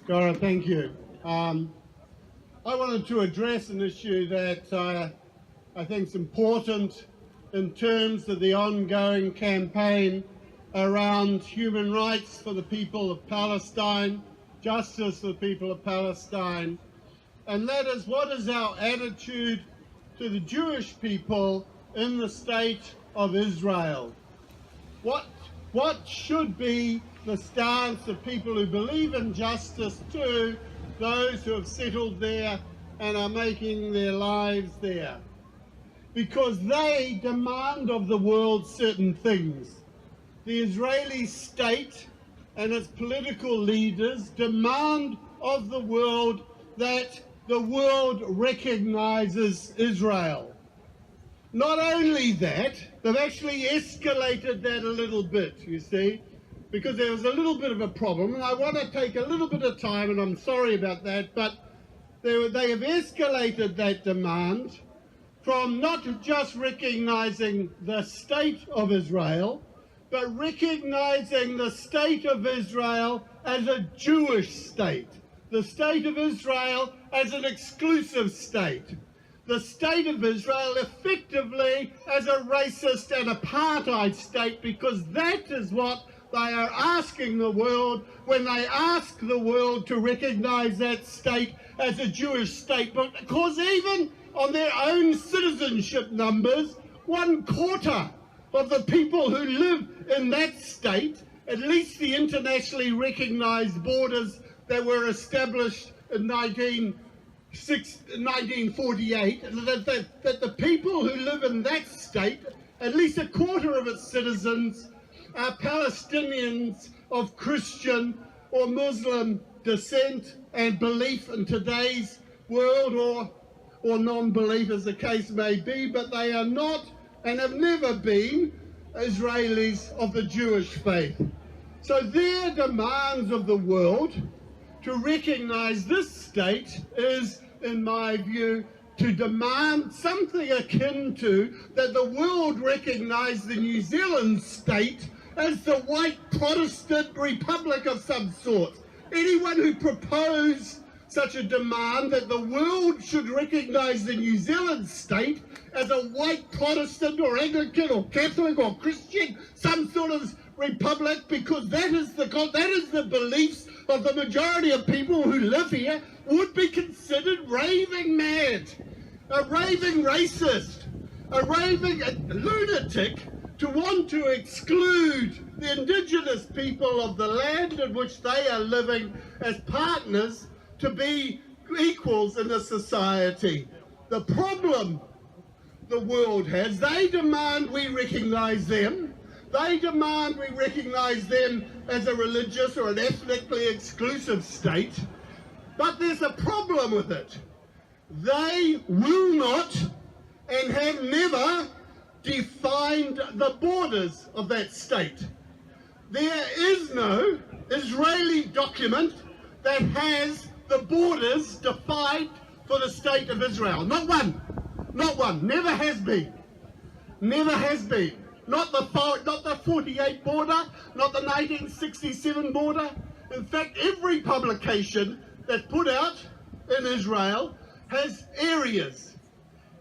Dora, thank you. I wanted to address an issue that I think is important in terms of the ongoing campaign around human rights for the people of Palestine, justice for the people of Palestine, and that is, what is our attitude to the Jewish people in the state of Israel? What should be the stance of people who believe in justice to those who have settled there and are making their lives there? Because they demand of the world certain things. The Israeli state and its political leaders demand of the world that the world recognizes Israel. Not only that, they've actually escalated that a little bit, you see, because there was a little bit of a problem, and I want to take a little bit of time, and I'm sorry about that, but they have escalated that demand from not just recognizing the state of Israel, but recognizing the state of Israel as a Jewish state, the state of Israel as an exclusive state, the state of Israel effectively as a racist and apartheid state, because that is what they are asking the world when they ask the world to recognize that state as a Jewish state. But because even on their own citizenship numbers, 1/4 of the people who live in that state, at least the internationally recognized borders that were established in 1948, that the people who live in that state, at least 1/4 of its citizens, are Palestinians of Christian or Muslim descent and belief in today's world, or non-belief as the case may be, but they are not and have never been Israelis of the Jewish faith. So their demands of the world to recognize this state is, in my view, to demand something akin to that the world recognize the New Zealand state as the white Protestant republic of some sort. Anyone who proposed such a demand that the world should recognize the New Zealand state as a white Protestant or Anglican or Catholic or Christian, some sort of republic, because that is the beliefs of the majority of people who live here, would be considered raving mad, a raving racist, a raving lunatic, to want to exclude the indigenous people of the land in which they are living as partners to be equals in a society. The problem the world has, they demand we recognize them. They demand we recognize them as a religious or an ethnically exclusive state. But there's a problem with it. They will not and have never defined the borders of that state. There is no Israeli document that has the borders defined for the state of Israel. Not one. Not one. Never has been. Never has been. Not the 48 border, not the 1967 border. In fact, every publication that's put out in Israel has areas.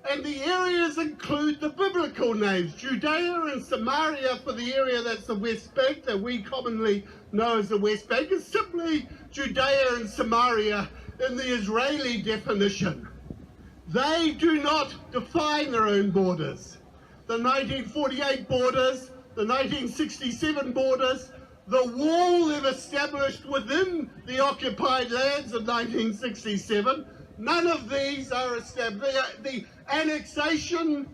And the areas include the biblical names. Judea and Samaria for the area that's the West Bank, that we commonly know as the West Bank, is simply Judea and Samaria in the Israeli definition. They do not define their own borders. The 1948 borders, the 1967 borders, the wall they've established within the occupied lands of 1967, none of these are established. The annexation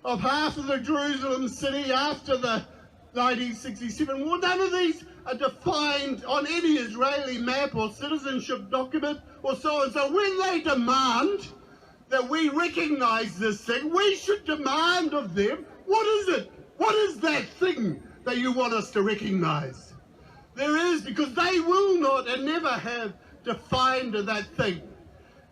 of half of the Jerusalem city after the 1967 war, none of these are defined on any Israeli map or citizenship document or so on. So when they demand that we recognize this thing, we should demand of them, what is it? What is that thing that you want us to recognize? There is, because they will not and never have defined that thing.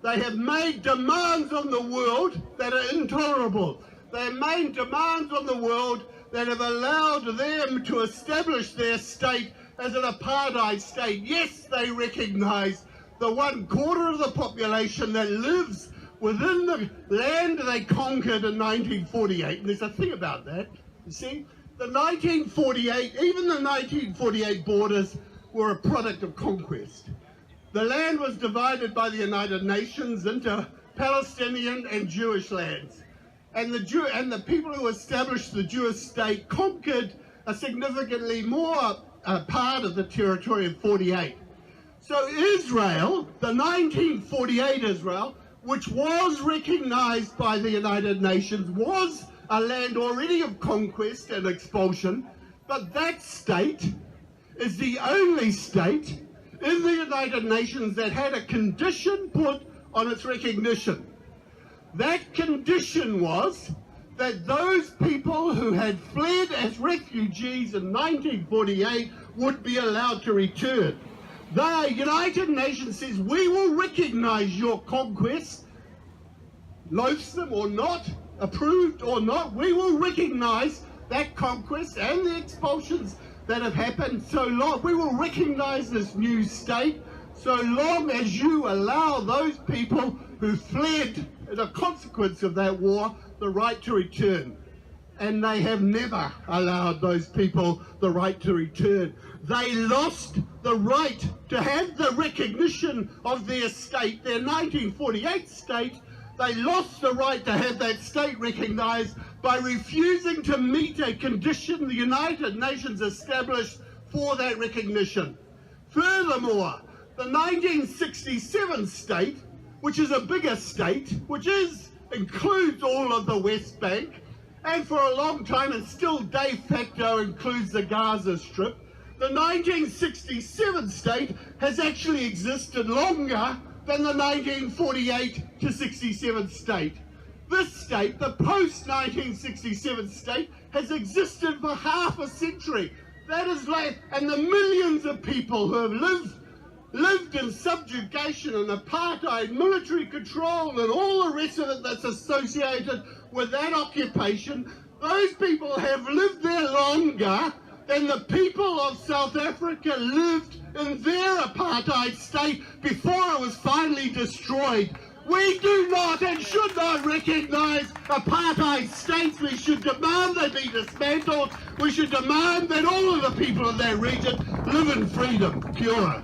They have made demands on the world that are intolerable. They have made demands on the world that have allowed them to establish their state as an apartheid state. Yes, they recognize the 1/4 of the population that lives within the land they conquered in 1948. And there's a thing about that, you see. Even the 1948 borders were a product of conquest. The land was divided by the United Nations into Palestinian and Jewish lands. And the people who established the Jewish state conquered a significantly more part of the territory in 48. So Israel, the 1948 Israel, which was recognized by the United Nations, was a land already of conquest and expulsion, but that state is the only state in the United Nations that had a condition put on its recognition. That condition was that those people who had fled as refugees in 1948 would be allowed to return. The United Nations says, we will recognize your conquest, loathsome or not, approved or not, we will recognize that conquest and the expulsions that have happened so long. We will recognize this new state so long as you allow those people who fled as a consequence of that war the right to return. And they have never allowed those people the right to return. They lost the right to have the recognition of their state, their 1948 state. They lost the right to have that state recognized by refusing to meet a condition the United Nations established for that recognition. Furthermore, the 1967 state, which is a bigger state, which includes all of the West Bank, and for a long time and still de facto includes the Gaza Strip, the 1967 state has actually existed longer than the 1948 to 67 state. This state, the post-1967 state, has existed for half a century. That is like, and the millions of people who have lived in subjugation and apartheid, military control and all the rest of it that's associated with that occupation, those people have lived there longer than the people of South Africa lived in their apartheid state before it was finally destroyed. We do not and should not recognize apartheid states. We should demand they be dismantled. We should demand that all of the people of that region live in freedom. Kia ora.